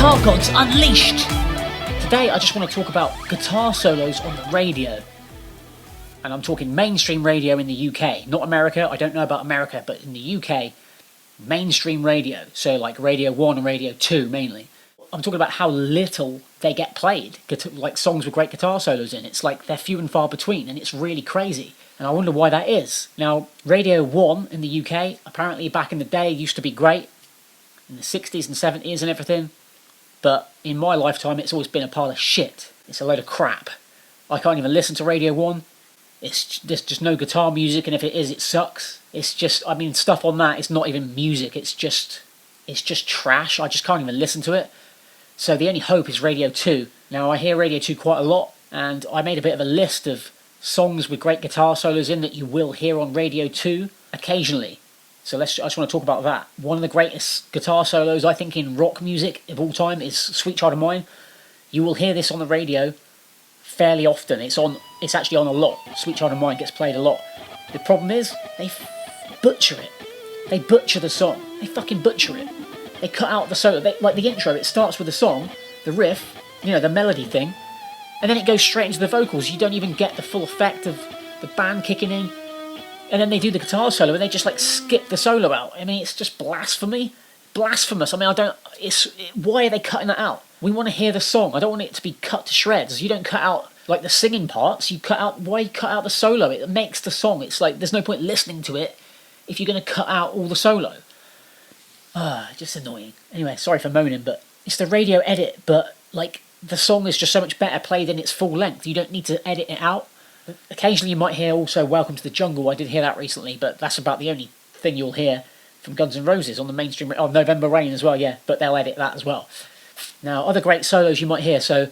Guitar Gods Unleashed! Today I just want to talk about guitar solos on the radio. And I'm talking mainstream radio in the UK, not America. I don't know about America, but in the UK, mainstream radio. So like Radio 1 and Radio 2 mainly. I'm talking about how little they get played, like songs with great guitar solos in. It's like they're few and far between, and it's really crazy. And I wonder why that is. Now, Radio 1 in the UK, apparently back in the day, used to be great, in the 60s and 70s and everything. But in my lifetime, it's always been a pile of shit. It's a load of crap. I can't even listen to Radio 1. There's just no guitar music, and if it is, it sucks. It's just, I mean, stuff on that, it's not even music. It's just trash. I just can't even listen to it. So the only hope is Radio 2. Now, I hear Radio 2 quite a lot, and I made a bit of a list of songs with great guitar solos in that you will hear on Radio 2 occasionally. So I just want to talk about that. One of the greatest guitar solos, I think, in rock music of all time is Sweet Child of Mine. You will hear this on the radio fairly often. It's actually on a lot. Sweet Child of Mine gets played a lot. The problem is, they butcher it. They butcher the song. They fucking butcher it. They cut out the solo. Like the intro, it starts with the song, the riff, the melody thing, and then it goes straight into the vocals. You don't even get the full effect of the band kicking in. And then they do the guitar solo and they just like skip the solo out. I mean, it's just blasphemy. Blasphemous. I mean, why are they cutting that out? We want to hear the song. I don't want it to be cut to shreds. You don't cut out like the singing parts. Why you cut out the solo? It makes the song. It's like there's no point listening to it if you're going to cut out all the solo. Just annoying. Anyway, sorry for moaning, but it's the radio edit, but like the song is just so much better played in its full length. You don't need to edit it out. Occasionally you might hear also Welcome to the Jungle. I did hear that recently, but that's about the only thing you'll hear from Guns N' Roses on the mainstream. Oh, November Rain as well, yeah, but they'll edit that as well. Now, other great solos you might hear, so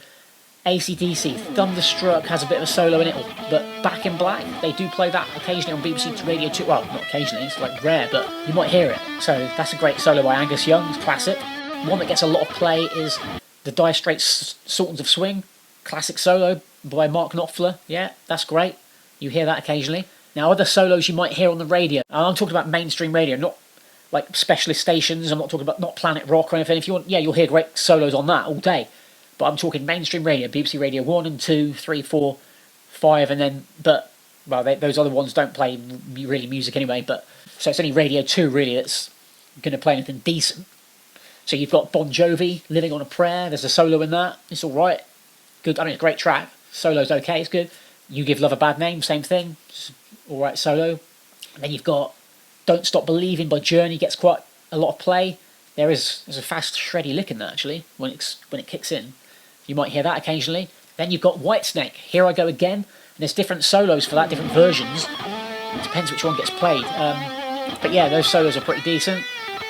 AC/DC, Thunderstruck has a bit of a solo in it, but Back in Black, they do play that occasionally on BBC Radio 2. Well, not occasionally, it's like rare, but you might hear it. So that's a great solo by Angus Young, it's classic. One that gets a lot of play is the Dire Straits' Sultans of Swing, classic solo by Mark Knopfler. Yeah, that's great. You hear that occasionally. Now, other solos you might hear on the radio. I'm talking about mainstream radio, not like specialist stations. I'm not talking about not Planet Rock or anything. If you want, yeah, you'll hear great solos on that all day. But I'm talking mainstream radio, BBC Radio 1 and 2, 3, 4, 5, and then, those other ones don't play really music anyway, but, so it's only Radio 2 really that's going to play anything decent. So you've got Bon Jovi, Living on a Prayer, there's a solo in that, it's alright. Good, I mean, it's a great track, solo's okay, it's good. You Give Love a Bad Name, same thing, alright solo. And then you've got Don't Stop Believing by Journey, gets quite a lot of play. There's a fast shreddy lick in that actually, when it kicks in. You might hear that occasionally. Then you've got Whitesnake, Here I Go Again. And there's different solos for that, different versions. It depends which one gets played. But yeah, those solos are pretty decent.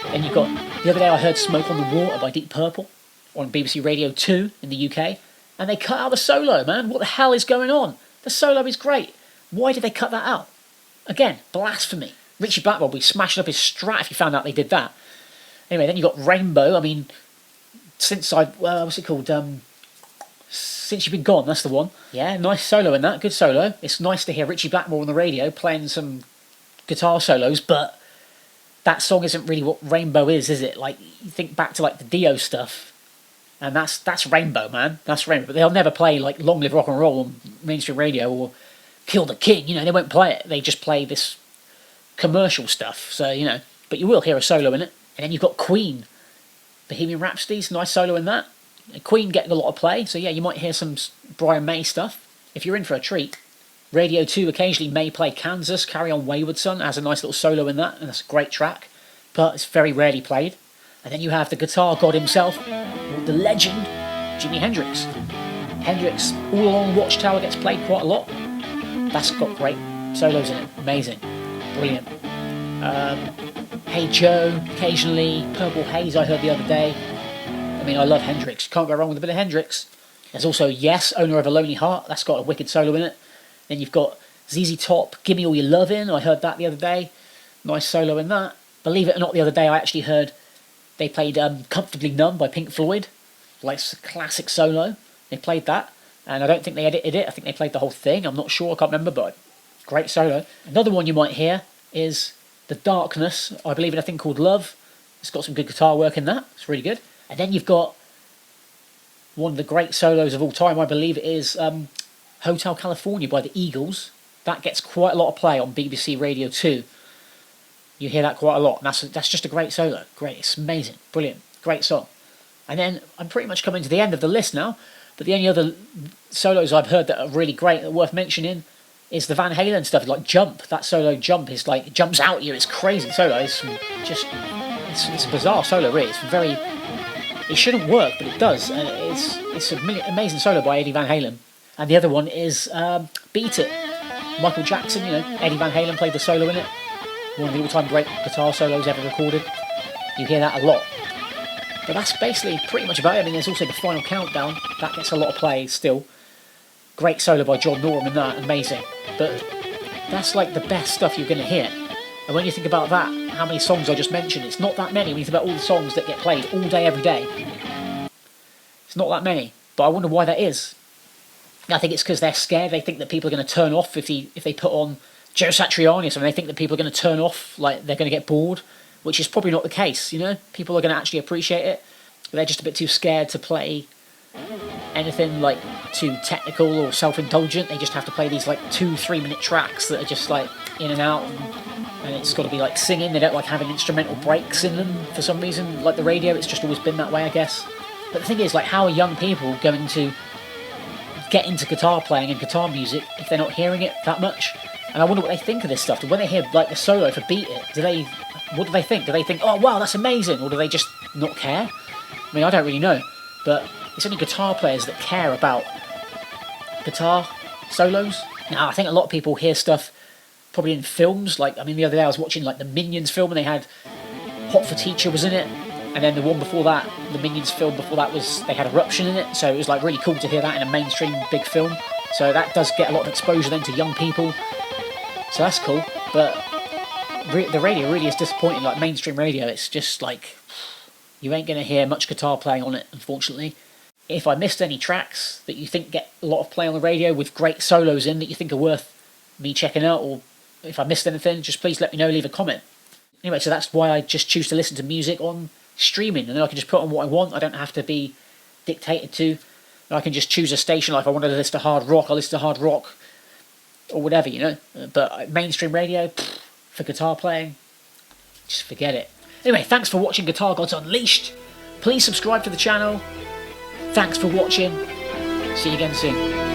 Then you've got, the other day I heard Smoke on the Water by Deep Purple on BBC Radio 2 in the UK. And they cut out the solo, man. What the hell is going on? The solo is great. Why did they cut that out? Again, blasphemy. Richie Blackmore would be smashing up his Strat if you found out they did that. Anyway, then you've got Rainbow. I mean, since what's it called? Since You've Been Gone, that's the one. Yeah, nice solo in that, good solo. It's nice to hear Richie Blackmore on the radio playing some guitar solos, but that song isn't really what Rainbow is it? Like, you think back to like the Dio stuff, and that's Rainbow, man. That's Rainbow. But they'll never play like Long Live Rock and Roll on mainstream radio or Kill the King, they won't play it. They just play this commercial stuff, so, but you will hear a solo in it. And then you've got Queen, Bohemian Rhapsody's nice solo in that. Queen getting a lot of play, so yeah, you might hear some Brian May stuff. If you're in for a treat, Radio 2 occasionally may play Kansas, Carry On Wayward Son, has a nice little solo in that, and that's a great track, but it's very rarely played. And then you have the guitar god himself, the legend, Jimi Hendrix. Hendrix, All Along Watchtower gets played quite a lot. That's got great solos in it, amazing, brilliant. Hey Joe, occasionally, Purple Haze I heard the other day. I mean, I love Hendrix. Can't go wrong with a bit of Hendrix. There's also Yes, Owner of a Lonely Heart. That's got a wicked solo in it. Then you've got ZZ Top, Gimme All Your Lovin'. I heard that the other day. Nice solo in that. Believe it or not, the other day I actually heard they played Comfortably Numb by Pink Floyd. Like a classic solo. They played that. And I don't think they edited it. I think they played the whole thing. I'm not sure. I can't remember, but great solo. Another one you might hear is The Darkness. I believe in a thing called Love. It's got some good guitar work in that. It's really good. And then you've got one of the great solos of all time. I believe it is Hotel California by the Eagles. That gets quite a lot of play on BBC Radio 2. You hear that quite a lot. And that's just a great solo. Great. It's amazing. Brilliant. Great song. And then I'm pretty much coming to the end of the list now. But the only other solos I've heard that are really great, that are worth mentioning, is the Van Halen stuff. Like Jump. That solo Jump is like, it jumps out at you. It's crazy solo. It's just, it's a bizarre solo, really. It's very, it shouldn't work, but it does. And it's an amazing solo by Eddie Van Halen. And the other one is Beat It. Michael Jackson, you know, Eddie Van Halen played the solo in it. One of the all-time great guitar solos ever recorded. You hear that a lot. But that's basically pretty much about it. I mean, there's also the Final Countdown. That gets a lot of play still. Great solo by John Norum in that. Amazing. But that's like the best stuff you're going to hear. And when you think about that, how many songs I just mentioned, it's not that many. When you think about all the songs that get played all day, every day, it's not that many. But I wonder why that is. I think it's because they're scared. They think that people are going to turn off if they put on Joe Satriani or something. They think that people are going to turn off, like they're going to get bored, which is probably not the case, you know? People are going to actually appreciate it. They're just a bit too scared to play anything like too technical or self-indulgent. They just have to play these like 2-3 minute tracks that are just like in and out, and it's got to be like singing. They don't like having instrumental breaks in them for some reason. Like the radio, it's just always been that way, I guess. But the thing is, like, how are young people going to get into guitar playing and guitar music if they're not hearing it that much? And I wonder what they think of this stuff. When they hear like the solo for Beat It, what do they think? Do they think, oh wow, that's amazing? Or do they just not care? I mean, I don't really know. But it's only guitar players that care about guitar solos. Now, I think a lot of people hear stuff probably in films. Like, I mean, the other day I was watching like the Minions film and they had Hot for Teacher was in it. And then the one before that, the Minions film before that, they had Eruption in it. So it was like really cool to hear that in a mainstream big film. So that does get a lot of exposure then to young people. So that's cool. But the radio really is disappointing. Like mainstream radio, it's just like, you ain't going to hear much guitar playing on it, unfortunately. If I missed any tracks that you think get a lot of play on the radio with great solos in that you think are worth me checking out, or if I missed anything, just please let me know, leave a comment. Anyway, so that's why I just choose to listen to music on streaming, and then I can just put on what I want. I don't have to be dictated to. I can just choose a station. Like if I wanted to listen to hard rock, I'll listen to hard rock or whatever, you know. But mainstream radio, for guitar playing, just forget it. Anyway, thanks for watching Guitar Gods Unleashed. Please subscribe to the channel. Thanks for watching. See you again soon.